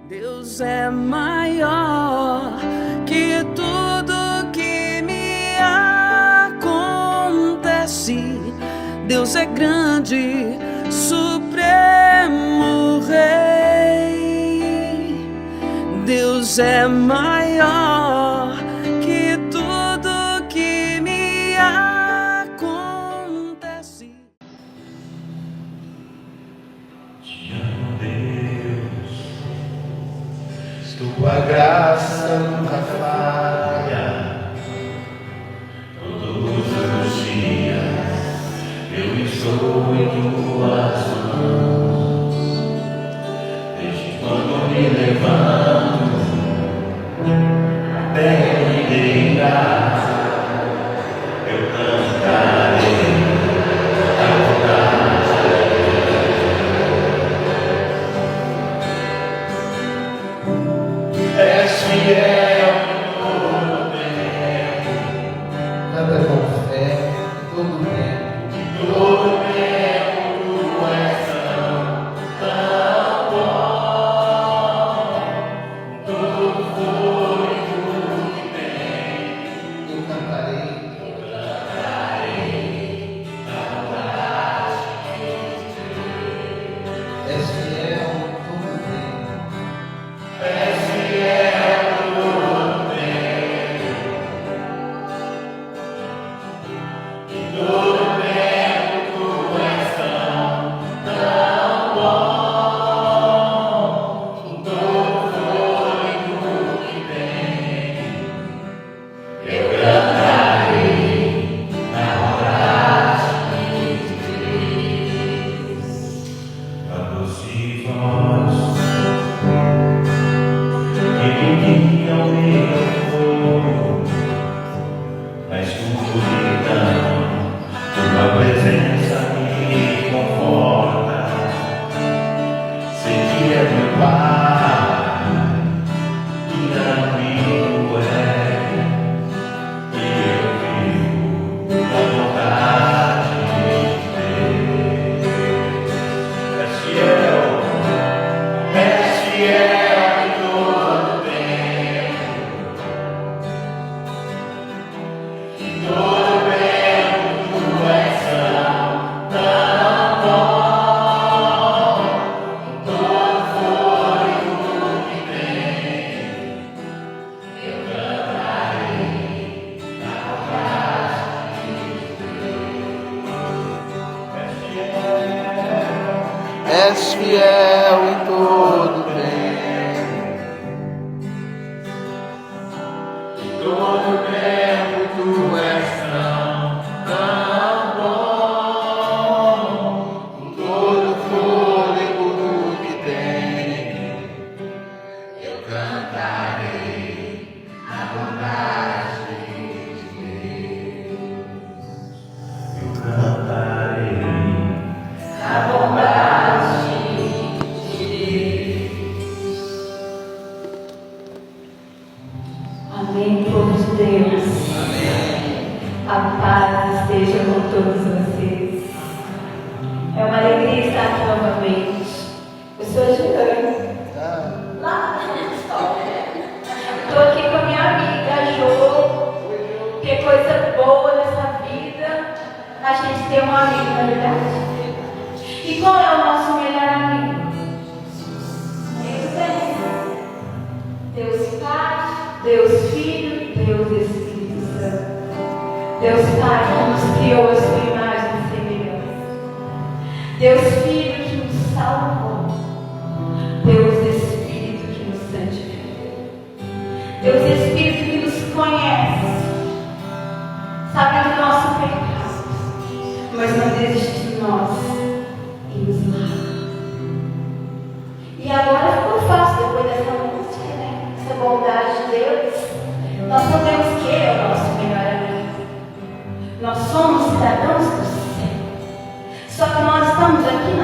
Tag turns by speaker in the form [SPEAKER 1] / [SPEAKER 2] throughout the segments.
[SPEAKER 1] Deus é maior que tudo que me acontece. Deus é grande, supremo Rei. Deus é maior que tudo que me acontece.
[SPEAKER 2] Te amo, Deus, tua graça nunca falha. Todos os dias eu estou em tuas mãos. Desde quando me levanto até me deitar, eu cantarei a bondade. És fiel em todo tempo.
[SPEAKER 3] Canta com fé em todo tempo.
[SPEAKER 2] Em todo tempo tu és tão bom. Todo fôlego que tem,
[SPEAKER 3] Eu cantarei
[SPEAKER 2] a bondade.
[SPEAKER 3] És fiel em todo tempo.
[SPEAKER 2] És fiel em todo tempo. Em todo tempo tu és tão bom. Com todo fôlego que tem, eu cantarei a bondade de Deus. A doce voz que me guia ao meu fogo, na escuridão, tua presença me conforta. Sei que é meu Pai e amigo e eu vivo na vontade de Deus. És fiel em todo tempo. Em todo tempo tu és tão bom. Com todo fôlego que tem, eu cantarei a bondade de Deus.
[SPEAKER 3] És fiel em todo tempo.
[SPEAKER 2] Em todo tempo tu és tão bom.
[SPEAKER 3] Com todo fôlego que tem,
[SPEAKER 2] Eu cantarei a bondade de Deus. Eu cantarei a bondade de Deus.
[SPEAKER 4] Amém, povo de Deus. A paz esteja com todos vocês. É uma alegria estar aqui novamente. Eu sou a Juliana. Lá na história. Estou aqui com a minha amiga Jo. Que coisa boa nessa vida a gente ter um amigo, na verdade. E qual é o nosso melhor amigo? Deus Pai, Deus Filho, Deus Espírito Santo. Deus Pai que nos criou a sua imagem e semelhança. Deus Filho que nos salvou. Deus Espírito que nos santificou. Deus Espírito que nos conhece. Sabe do nosso pecado, mas não desiste de nós e nos lava. E agora ficou fácil depois dessa música, né? Essa bondade de Deus. Nós sabemos que Ele é o nosso melhor amigo. Nós somos cidadãos do céu. Só que nós estamos aqui na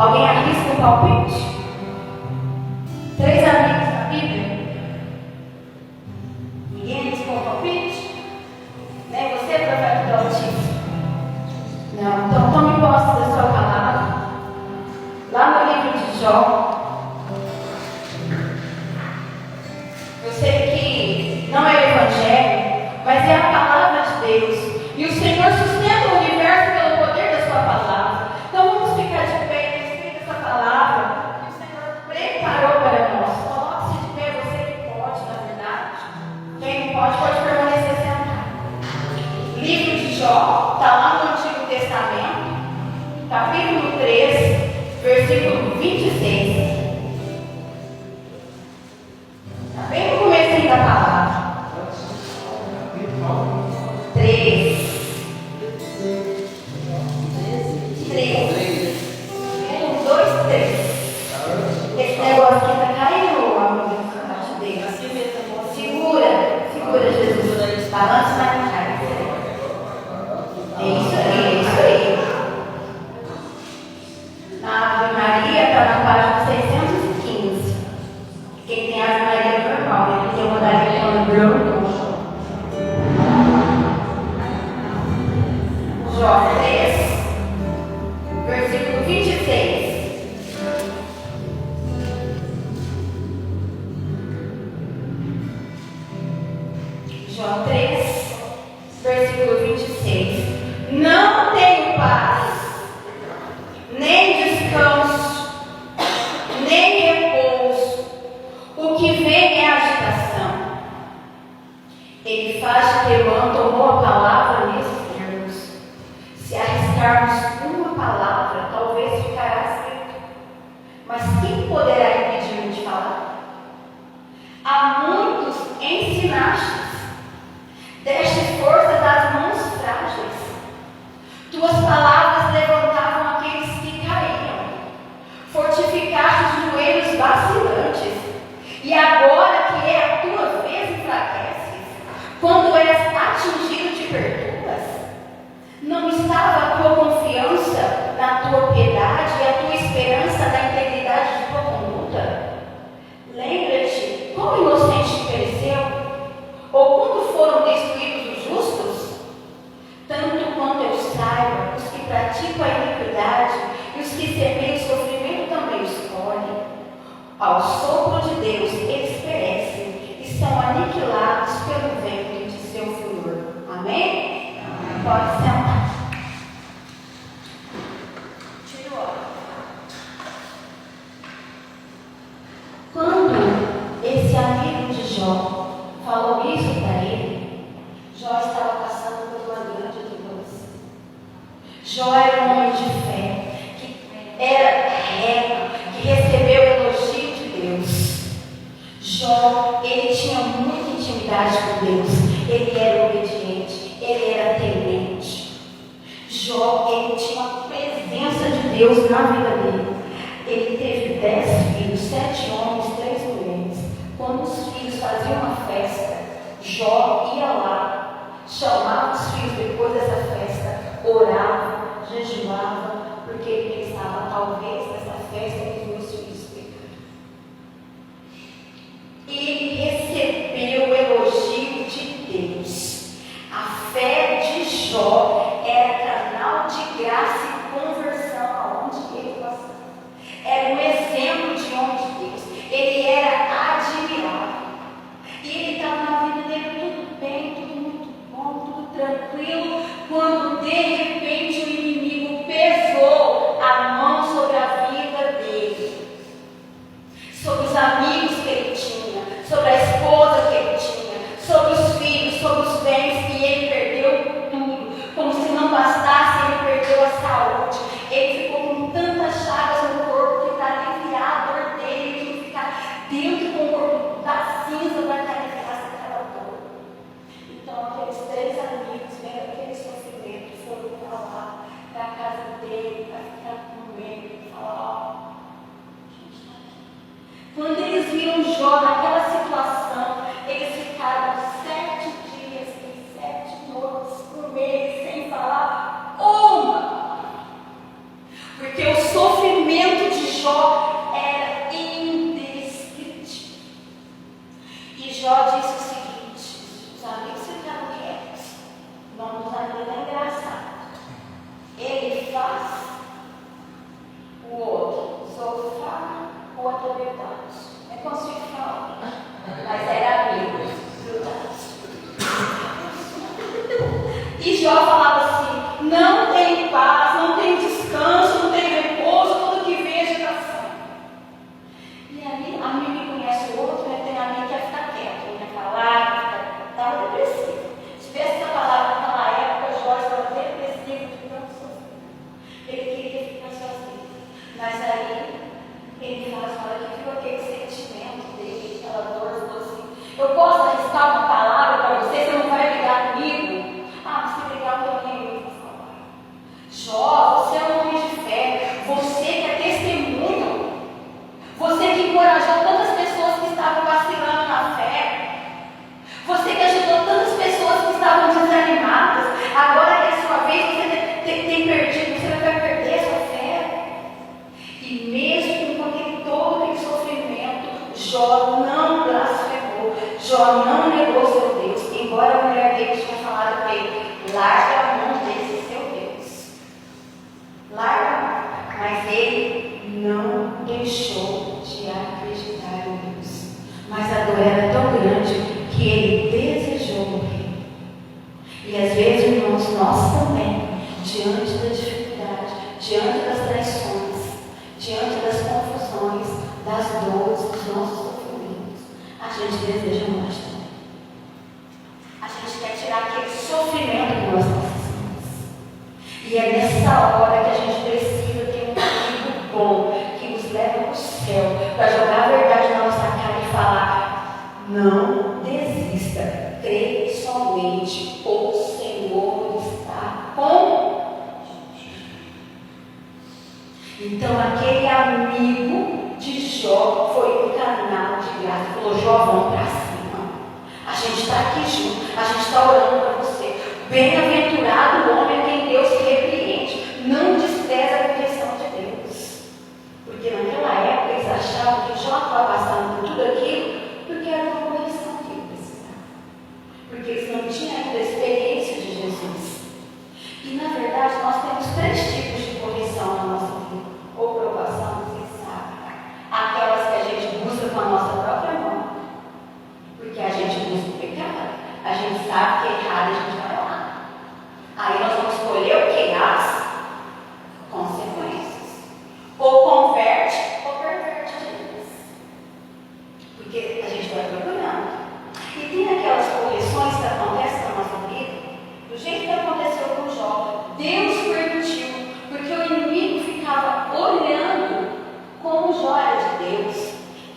[SPEAKER 4] Alguém arrisca um palpite? 3 amigos na Bíblia? Ninguém arrisca um palpite? Nem você, profeta do Altíssimo? Não. Então tome posse da sua palavra. Lá no livro de Jó. Eu sei que não é o Evangelho, mas é a palavra de Deus. E o Senhor sustenta o universo pelo poder da sua palavra. Então vamos ficar de pé e respeita essa palavra que o Senhor preparou para nós. Coloque-se de pé, você que pode, na verdade. Quem não pode permanecer sentado. Livro de Jó, está lá no Antigo Testamento, capítulo 3, versículo 26. Está bem no começo da palavra. 3. 1, 2, 3. Esse negócio aqui está caindo, amigo. Segura, Jesus. Balança na cara. É isso aí. A Ave Maria está na página 615. Quem tem Ave Maria normal, ele tem uma Maria com branco. Jó 3, versículo 26. Jó 3, versículo 26. Não tenho paz, nem descanso, nem repouso. O que vem é agitação. Ele faz de Temã, tomou a palavra nesses termos. Se arriscarmos uma palavra, talvez ficará escrito. Mas quem poderá impedir-me de falar? A muitos ensinastes, deste força das mãos frágeis. Tuas palavras levantavam aqueles que caíam, fortificaste os joelhos vacilantes. E agora que é a tua vez, enfraqueces. Quando és atingido, te perturbas. Não estava a tua confiança na tua piedade e a tua esperança na integridade de tua conduta? Lembra-te como o inocente pereceu? Ou quando foram destruídos os justos? Tanto quanto eu saiba, os que praticam a iniquidade e os que semeiam o sofrimento também escolhem. Ao sopro de Deus, eles perecem e são aniquilados pelo vento de seu furor. Amém? Amém. Pode sentar. Tira o óculos. Quando esse amigo de Jó falou isso para ele, Jó estava passando por uma grande tribulação. Jó era um homem de fé, que era reto, que recebeu o elogio de Deus. Jó, ele tinha muita intimidade com Deus, ele era obediente, ele era temente. Jó, ele tinha a presença de Deus na vida dele. Ele teve 10 filhos, 7 homens, 3 mulheres. Quando os filhos faziam uma festa, Jó ia lá, chamava os filhos depois dessa festa, orava, jejuava, porque ele pensava, talvez nessa festa que os meus filhos pecaram. Ele recebeu o elogio de Deus. A fé de Jó era canal de graça e conversão aonde ele passava. Era um exemplo de homem de Deus. Ele era admirável. E ele estava na vida dele tudo bem, tudo muito bom, tudo tranquilo, quando de repente o inimigo pesou a mão sobre a vida dele, sobre os amigos que ele tinha, sobre a esposa que ele tinha, sobre os filhos, sobre os bens, e ele perdeu tudo. Como se não bastasse, ele perdeu a saúde. Ele ficou com tantas chagas no corpo que para aliviar a dor dele, ele tinha que ficar dentro com o corpo da cinza para aliviar aquela dor. Então aqueles 3 amigos, vendo aquele sofrimento, foram para lá, para a casa dele, para ficar com ele, e falar, quando eles viram Jó naquela situação, eles ficaram 7 dias e 7 noites por mês sem falar uma. Porque o sofrimento autoridade. É como se fala, mas era amigo. E Jó falava assim: não tem paz, não tem descanso, não tem repouso, tudo que vem é agitação. E aí, amigo que conhece o outro, né, tem amigo que quer ficar quieto, não quer falar, estava depressivo. Se tivesse essa palavra naquela época, Jó estava depressivo, de tanto sofrer. Ele queria ficar sozinho. Mas aí, ele fala assim: olha, que viu aquele sentimento dele, aquela dor, falou assim: eu posso arriscar uma palavra para você, você não vai brigar comigo? Ah, se brigar, eu também vou falar. Jó, você é um homem de fé, você que é testemunho, você que encorajou tantas pessoas que estavam vacilando na fé, você que ajudou tantas pessoas que estavam desanimadas, agora que é a sua vez, você tem perdido, você vai perder a sua fé. E mesmo com todo aquele sofrimento, Jó não blasfemou, Jó não negou seu Deus, embora a mulher dele tinha falado para ele: larga a mão desse seu Deus, larga a mão. Mas ele não deixou de acreditar em Deus. Mas a dor era tão grande que ele desejou morrer. E às vezes, irmãos, nós também, diante da dificuldade, diante das traições, diante das confusões, das dores, dos nossos sofrimentos, a gente deseja morte também. A gente quer tirar aquele sofrimento que nós passamos. E é nessa hora que a gente precisa ter um amigo bom, que nos leva para o céu, para jogar a verdade na nossa cara e falar: não desista, crê somente, o Senhor está com. Então aquele amigo de Jó foi o canal de graça, falou: Jó, vamos para cima, a gente está aqui junto, a gente está orando para você. Bem-aventurado o homem a quem Deus repreende, não despreza a correção de Deus. Porque naquela época eles achavam que Jó estava passando por tudo aquilo porque era uma correção que ele precisava, porque eles não tinham ainda a experiência de Jesus. E na verdade nós temos 3 tipos de correção na nossa vida, ou provação, você sabe, aquelas que a gente busca com a nossa própria mão, porque a gente busca o pecado, a gente sabe que é errado, a gente vai lá. Aí nós vamos escolher o que? As consequências. Ou converte ou perverte a Deus. Porque a gente vai procurando. E tem aquelas correções que acontecem na nossa vida, do jeito que aconteceu com Jó. Deus permitiu, porque o inimigo ficava olhando como Jó era de Deus.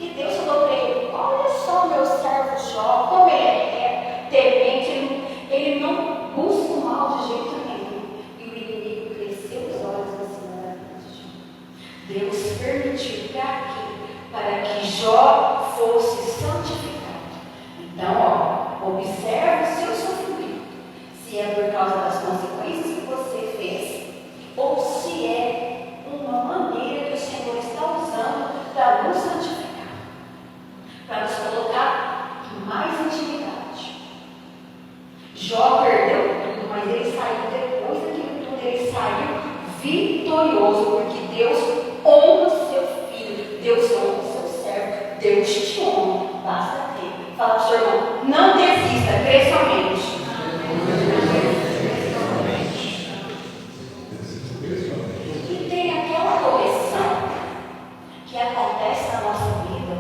[SPEAKER 4] E Deus falou para ele: olha só o meu servo Jó, como ele é temente, ele não busca o mal de jeito nenhum. E o inimigo cresceu os olhos acima da vida. Deus permitiu para que Jó fosse santificado. Então, observe o seu sofrimento, se é por causa das consequências que você fez, ou se é uma maneira que o Senhor está usando para nos santificar, para nos colocar em mais intimidade. Jó perdeu tudo, mas ele saiu depois daquilo tudo, ele saiu vitorioso, porque Deus honra o seu filho, Deus honra o seu servo, Deus te honra, basta ter. Fala para o seu irmão: não desista, crê somente. E tem aquela correção que acontece na nossa vida,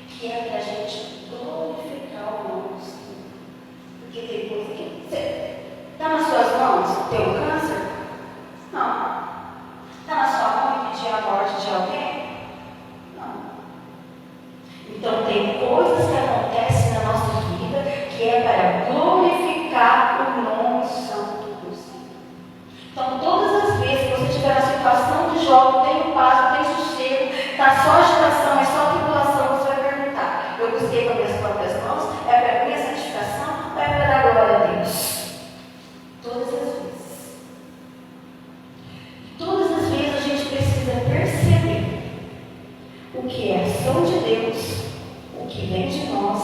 [SPEAKER 4] que é para a gente glorificar o nome do Senhor. Porque tem coisa que está nas suas mãos, ter um câncer? Não. Está na sua mão impedir a morte de alguém? Não. Então tem coisas que acontecem na nossa vida que é para glorificar o nome santo do Senhor. Então todas as vezes que você estiver na situação de Jó, não tem paz, não tem sossego, está só agitação, é só tribulação, você vai perguntar: eu busquei com as minhas próprias mãos? É para a minha santificação ou é para dar glória a Deus? Todas as vezes. Todas as vezes a gente precisa perceber o que é ação de Deus, o que vem de nós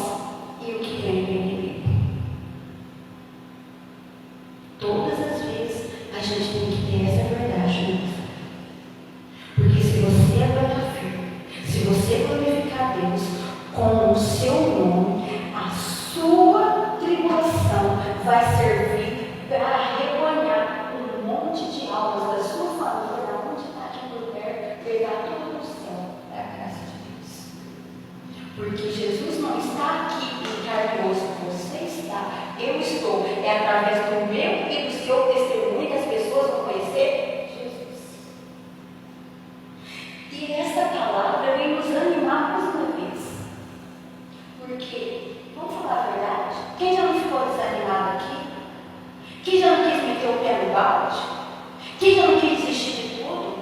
[SPEAKER 4] e o que vem do inimigo. Todas as vezes a gente tem que ter essa verdade, né? Porque se você aguentar firme, se você Deus com o seu nome, a sua tribulação vai servir para rebanhar um monte de almas da sua família, da onde está aqui por perto, pegar tudo no céu, da graça de Deus. Porque Jesus não está aqui em carne e osso, você está, eu estou. É através do meu e do seu testemunho que as pessoas vão conhecer Jesus. E essa palavra vem nos animar mais uma vez. Porque, vamos falar a verdade, quem já não ficou desanimado aqui? Quem já não quis meter o pé no balde? Quem já não quis desistir de tudo?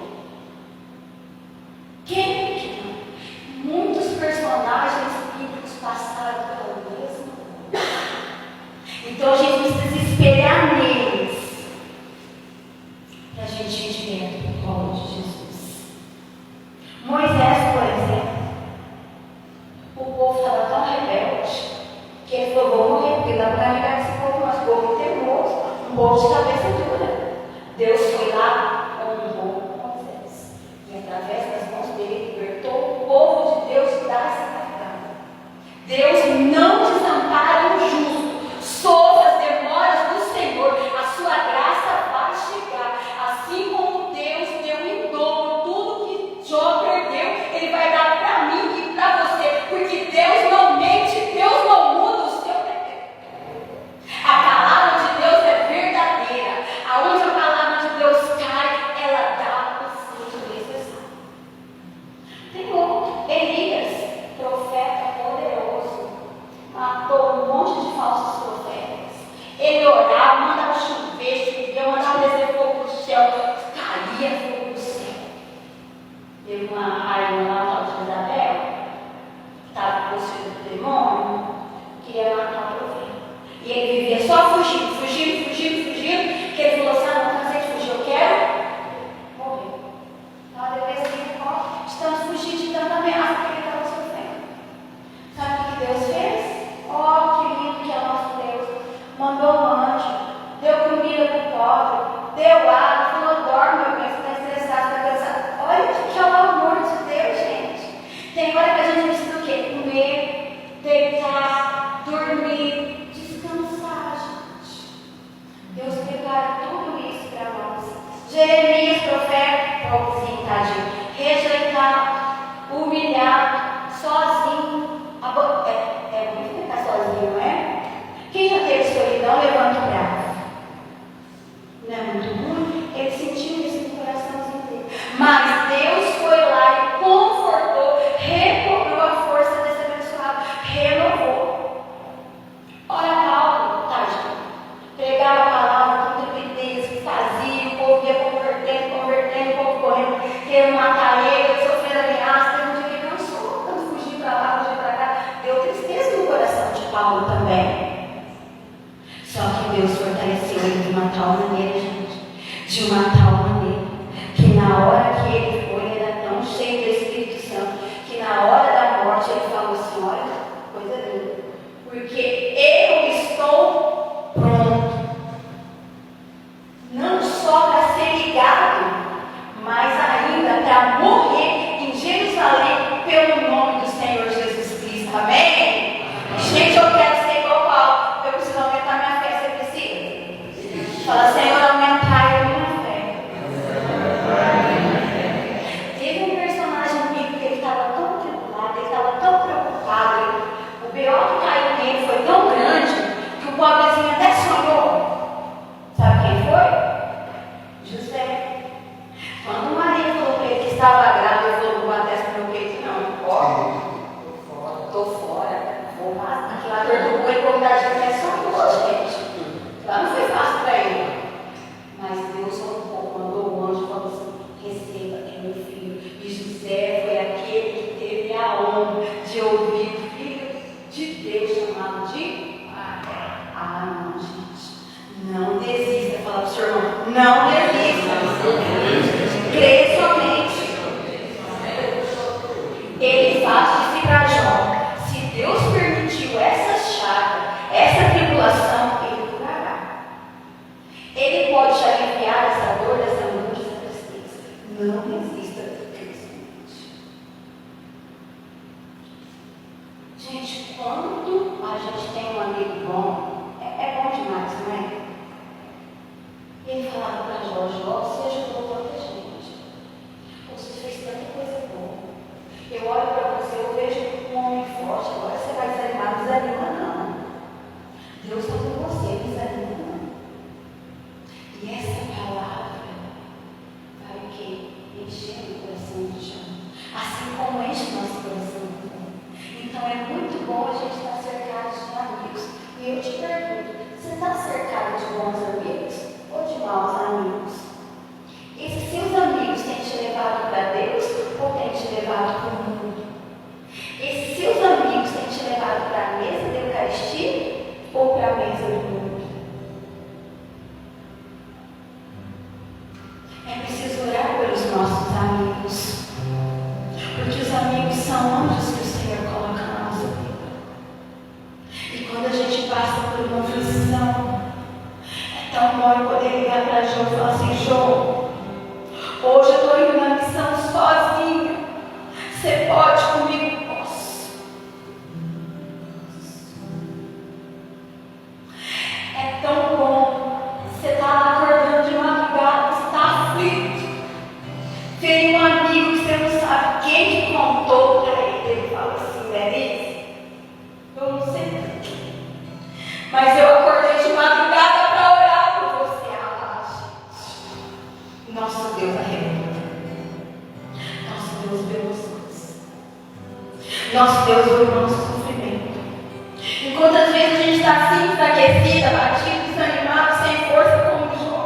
[SPEAKER 4] Quem que não? Muitos personagens bíblicos passaram pela mesma coisa. Então a gente precisa espelhar neles para a gente ir direto para o colo de Jesus. Moisés, por exemplo, o povo estava tão rebelde que ele falou: vou morrer, porque dá para carregar esse povo, mas povo teimoso, um povo de cabeça dura. Deus foi lá, honrou Moisés, e através das mãos dele libertou o povo de Deus dessa carregada. Deus não desampara o justo. Sob as demoras do Senhor, a sua graça vai chegar. Assim como Deus deu em dobro tudo que Jó perdeu, Ele vai dar para mim e para você. Porque Deus não mente, Deus não muda o seu decreto. A palavra de Deus é verdadeira. Aonde a palavra de Deus cai, ela dá o fruto necessário. Tem outro, Elias, profeta poderoso, matou um monte de falsos profetas. Ele orava, mandava chover, chovia, mandava descer fogo do céu, caía fogo do céu. Teve uma rainha lá, tal de Isabel, que estava possuída do demônio, queria matar o profeta. E ele vivia só fugindo, que ele falou assim: não cansei de fugir, eu quero morrer. Então depois de tanto fugir, de tanta ameaça que ele estava sofrendo. Sabe o que Deus fez? Oh, que lindo que é o nosso Deus. Mandou um anjo, deu comida para o pobre, deu água, falou: dorme, meu bem, você está estressado, está cansado. Olha o que é o amor de Deus, gente. Tem hora que a gente precisa do quê? Comer, deitar, dormir, descansar, gente. Deus prepara tudo isso para nós. Jeremias, profeta, pobrezinho, tadinho, rejeitado, humilhado, sozinho. É muito ficar sozinho, não é? Quem já teve solidão, levanta o braço. Não é muito ruim? Ele sentiu isso no coraçãozinho dele. Mas Deus foi lá e confortou, recobrou a força desse abençoado, renovou. Olha Paulo, tadinho, pregava a palavra com trepidez, fazia, o povo ia convertendo, o povo correndo, querendo matar ele, sofrendo ameaça. Teve um dia que ele cansou, tanto fugir para lá, fugir para cá. Deu tristeza no coração de Paulo também. Só que Deus fortaleceu ele de uma tal maneira, gente, de uma tal maneira, que na hora que ele foi, ele era tão cheio do Espírito Santo, que na hora da morte ele falou assim: olha, coisa linda, porque eu estou pronto, não só para ser ligado, mas ainda para morrer em Jerusalém pelo nome do Senhor Jesus Cristo. Amém? Gente, eu quero ser igual Paulo. Eu preciso aumentar minha fé. Você precisa? Fala: Senhor, aumentai a minha fé. Teve um personagem bíblico que ele estava tão tribulado, ele estava tão preocupado. O B.O. que caiu nele foi tão grande que o pobrezinho até sonhou. Sabe quem foi? José. Quando Maria falou para ele que estava grávida, ele falou: não batesse no meu peito, não. Estou fora. Vou lá. Aquilo lá perturbou ele, como da gente até sonhou, gente. Lá não foi fácil para ele. Mas Deus mandou um anjo e falou assim: receba, é meu filho. E José foi aquele que teve a honra de ouvir o filho de Deus chamado de pai. Ah, não, gente. Não desista. Fala para o seu irmão: não desista. Crê somente. Ele faz de para Jó: se Deus permitiu essa chaga, essa tribulação, Ele curará. Ele pode te aliviar essa dor, essa angústia, essa tristeza. Não desista de crer somente. Gente, quando a gente tem um amigo bom, é bom demais, não é? E ele falava para Jorge: você ajudou tanta gente. Você fez tanta coisa boa. Eu olho para você, eu vejo um homem forte. Agora você vai desanimar, não desanima não. Deus está com você, não desanima não. E essa palavra vai o quê? Encher o coração de chão. Assim como enche o nosso coração. Então é muito bom a gente estar cercado de amigos. E eu te pergunto, você está cercado de bons amigos ou de maus amigos? Esses seus amigos têm te levado para Deus ou têm te levado para o mundo? Esses seus amigos têm te levado para a mesa da Eucaristia ou para a mesa do mundo? É preciso orar pelos nossos amigos, porque os amigos são anjos que o Senhor coloca na nossa vida. E quando a gente passa por uma aflição, é tão bom eu poder ligar para João e falar assim: João, hoje eu estou indo na missão sozinha. Você pode comigo? Posso. É tão bom. Você está lá acordando de madrugada, você está aflito. Vem um amigo que você não sabe quem que contou para ele. Ele fala assim: Denise, eu não sei, mas eu acordei de madrugada para orar por você. Nosso Deus arrebenta. Nosso Deus vê vocês. Nosso Deus vê o nosso sofrimento. E quantas vezes a gente está assim, enfraquecida, batido, desanimado, sem força, como Jó.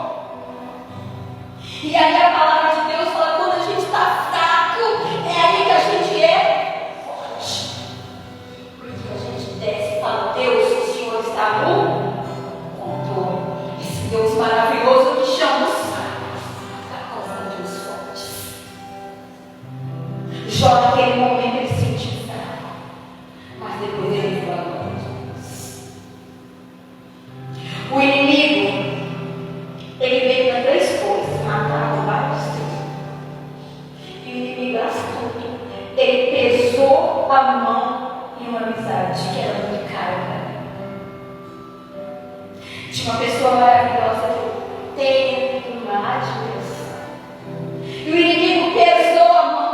[SPEAKER 4] E aí a palavra de Deus fala: quando a gente está fraco, é aí que a gente é forte. Porque a gente desce e fala: Deus, o Senhor está no controle. Esse Deus maravilhoso que chama os Jó, naquele momento, ele se sentiu fraco, mas depois ele foi a glória de Deus. O inimigo, ele veio para três coisas: matar, roubar e destruir. E o inimigo astuto, ele pesou a mão em uma amizade que era muito cara para mim. De uma pessoa maravilhosa que eu tenho uma admiração. E o inimigo pesou a mão.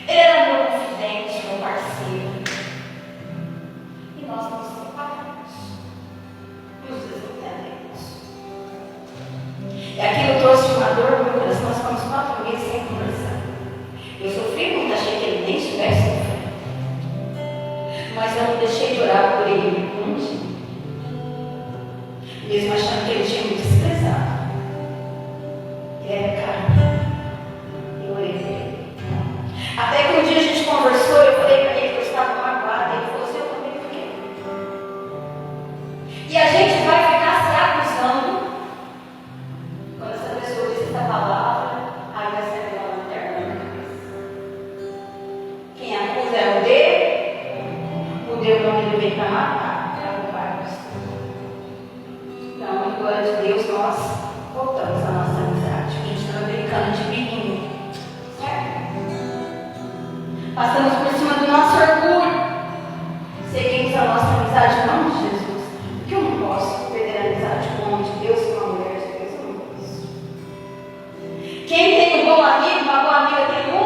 [SPEAKER 4] Ele era meu confidente, meu parceiro. E nós nos separamos. Nos desentendemos. E aquilo trouxe uma dor no meu coração. Nós ficamos 4 meses sem conversar. Eu sofri muito, achei que ele nem estivesse sofrendo. Mas eu não deixei de orar por ele um dia. Mesmo achando que ele tinha me desprezado. Ele era carne. Eu orei por ele. Até que um dia a gente conversou, eu falei para ele que eu estava magoada, ele falou assim: eu também fiquei. E a gente vai ficar se acusando. Quando essa pessoa diz essa palavra, aí vai sair uma lanterna na cabeça. Quem acusa é o Deus não, ele veio para matar, para roubar você. Então, em glória de Deus, nós voltamos à nossa amizade. A gente estava brincando de biquinho, certo? Passamos por cima do nosso orgulho. Seguimos a nossa amizade em nome de Jesus. Porque eu não posso perder a amizade com o homem de Deus, com a mulher de Deus. Eu não posso. Quem tem um bom amigo, uma boa amiga tem um?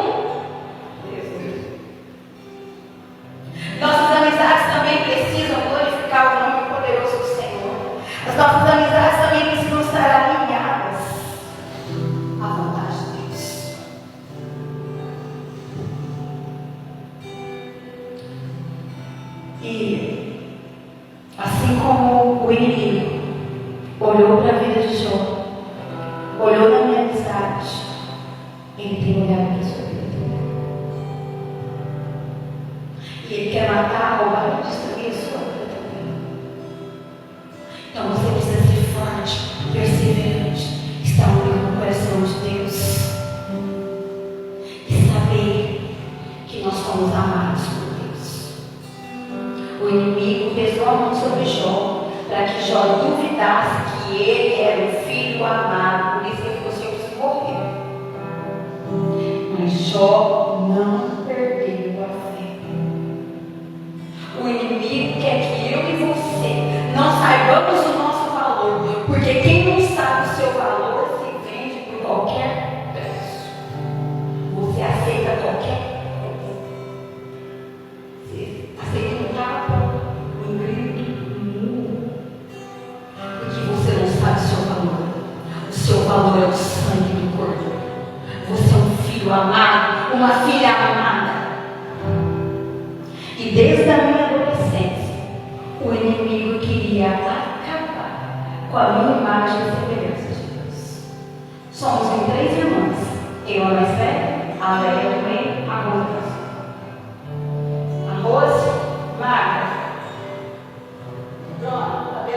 [SPEAKER 4] Deus. Nossas amizades também precisam glorificar o nome poderoso do Senhor. As nossas amizades também precisam estar alinhadas à vontade de Deus. E assim como o inimigo olhou para a vida de Jó, olhou na minha amizade, ele tem olhado para a sua vida. E ele quer matar, roubar e destruir a sua vida também. Então você precisa ser forte, perseverante, estar unido no coração de Deus e saber que nós somos amados por Deus. O inimigo pesou a mão sobre Jó para que Jó duvidasse que ele era o filho amado, por isso ele falou assim: eu preciso morrer. Mas Jó não perdeu a fé.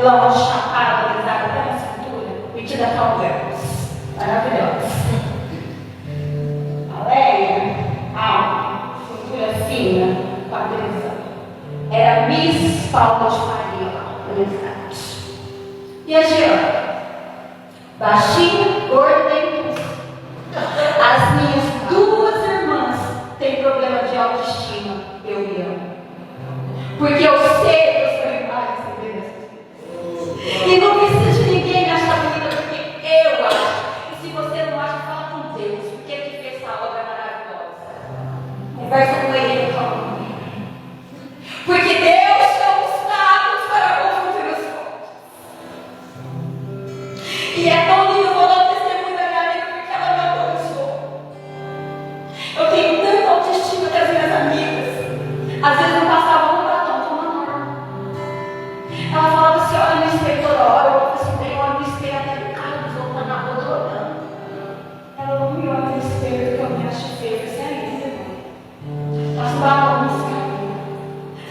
[SPEAKER 4] violão chapado, pesado até na cintura, metida Caldeus. Maravilhosa. A Leia, alta, cintura fina, quadrilha. Era Miss Paula de Maria, presente. E a Giana? Baixinha, gorda e dentuça. As minhas duas irmãs têm problema de autoestima. Eu me amo. Porque eu sei que eu sou imagem e semelhança. E não precisa de ninguém me achar bonita, porque eu acho. E se você não acha, fala com Deus. Porque Ele fez essa obra maravilhosa. Conversa com Ele, fala comigo. Porque Deus chama os fracos para confundir os fortes. E é tão lindo, vou dar um testemunho da minha amiga, porque ela me autorizou. Eu tenho tanta autoestima que as minhas amigas, às vezes não passavam um batom, uma norma. Ela falava assim, olha no espelho toda hora. Eu falava assim, tem olho no espelho até no carro, dos outros na rua, tô olhando. Ela não me olha no espelho, porque eu me acho feia. Eu falei, é isso, irmão. Passo batom nesse caminho.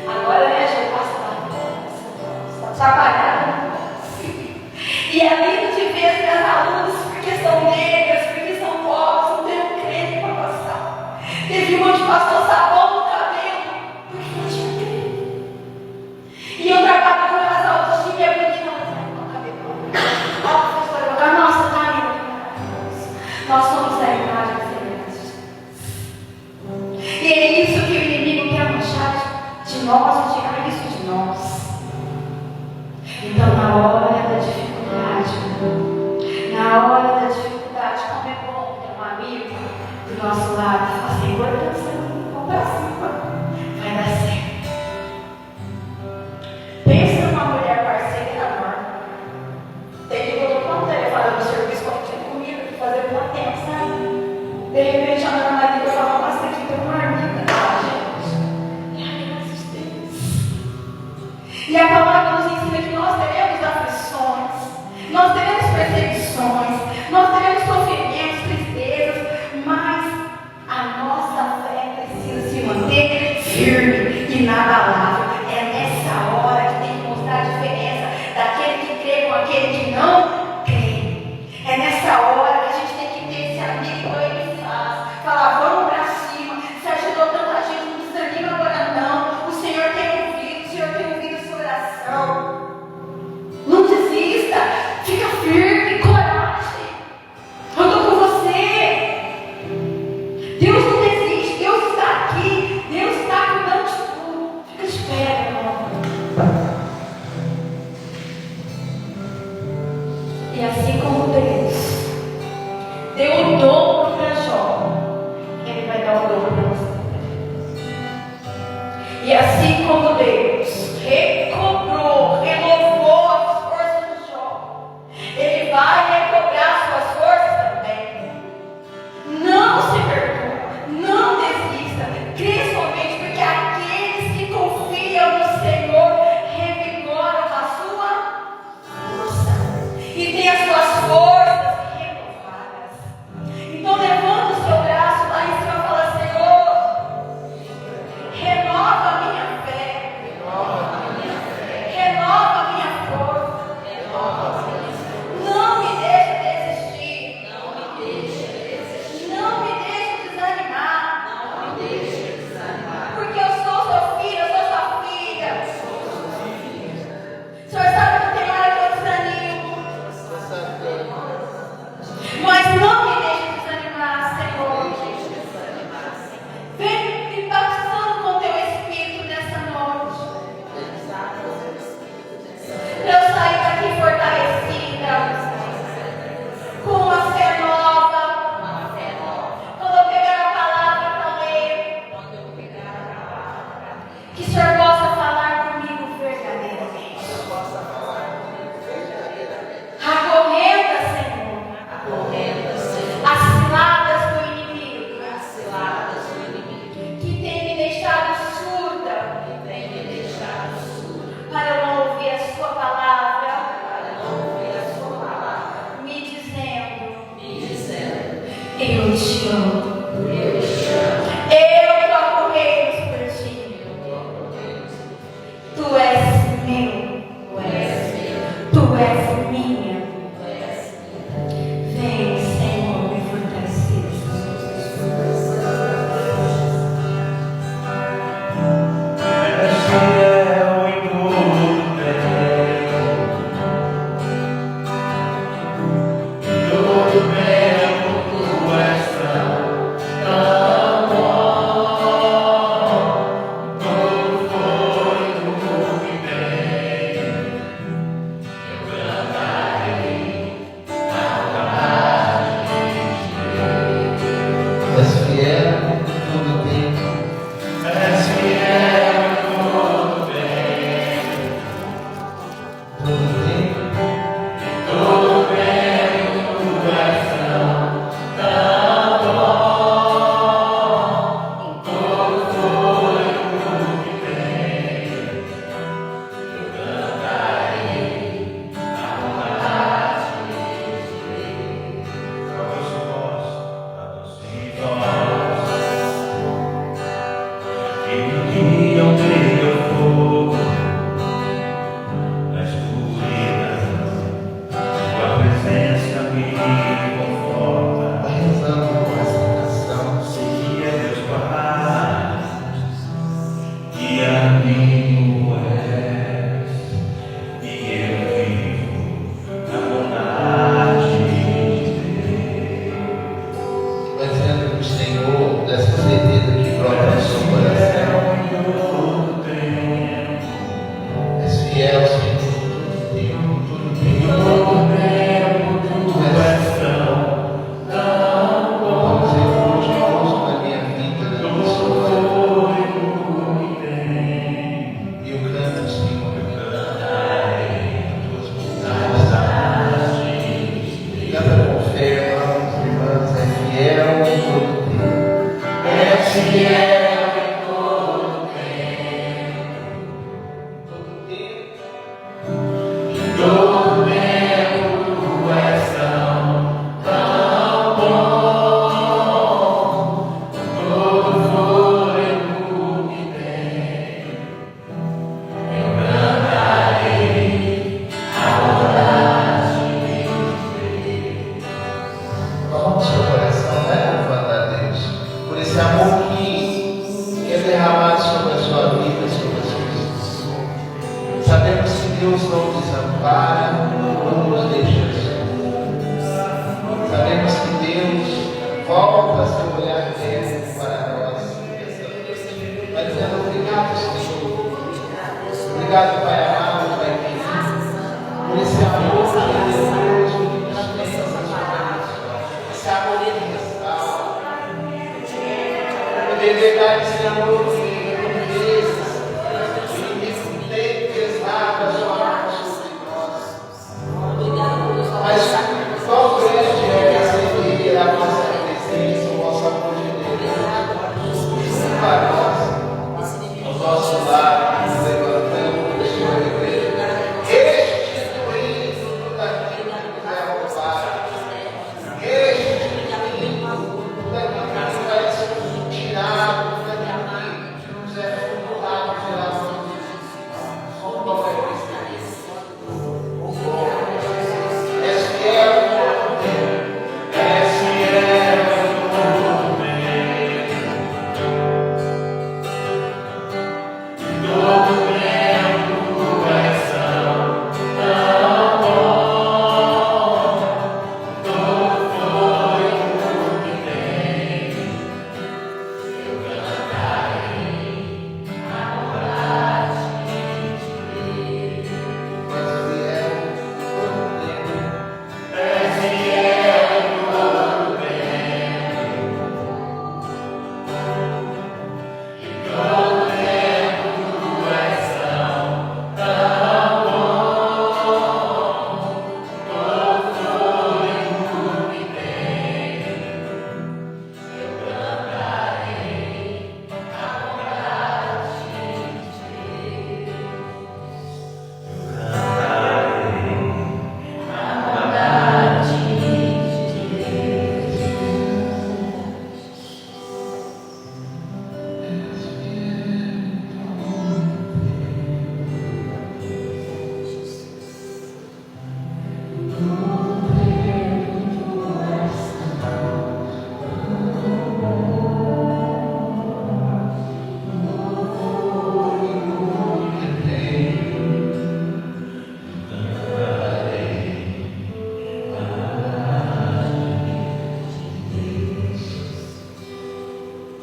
[SPEAKER 4] Agora, né, já passa batom. Está trabalhada. E é lindo de ver as minhas alunas, porque são negras, porque são pobres, não tem um creme para passar. Teve uma que passou sabão no cabelo, porque não tinha creme. E eu trabalho com elas autoestima e a menina no cabelo. Ó, professora, eu falo, nossa, tá linda. Nós somos a imagem e semelhança. E é isso que o inimigo quer manchar de nós, tirar isso de nós. Então, na hora da dificuldade, como é bom ter um amigo do nosso lado, fala assim, importância, vamos pra cima, vai dar certo. Pensa numa mulher parceira e amor. Tem que eu tô contando, eu falo no serviço, quando tinha comida, que fazer por tempo, sabe? De repente, a minha marido fala bastante, tem uma amiga, gente. E aí, nós existimos. E a palavra nos ensina que nós teremos aflições, nós teremos perseguições, nós teremos sofrimentos, tristezas, mas a nossa fé precisa se manter firme e inabalável. É nessa hora que tem que mostrar a diferença daquele que crê com aquele que não crê. É nessa hora que a gente tem que ter esse amigo que ele faz, falar, vamos pra cima, se ajudou tanta gente, não desanima agora não, o Senhor tem ouvido sua oração. Não desista, fica firme, coragem. Eu estou com você. Deus não desiste, Deus está aqui, Deus está cuidando de tudo. Fica de pé, meu irmão. E assim como Deus deu o dobro para Jó, Ele vai dar o dobro para você. E assim como Deus recobrou, renovou as forças de Jó, Ele vai recobrar suas forças também. Não se perdoa, não desista, crie somente, porque aqueles que confiam no Senhor revigoram a sua força e têm as suas forças renovadas. Então levanta o seu braço lá em cima e fala, Senhor, renova a minha fé.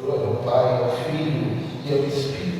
[SPEAKER 3] Glória ao Pai, ao Filho e ao Espírito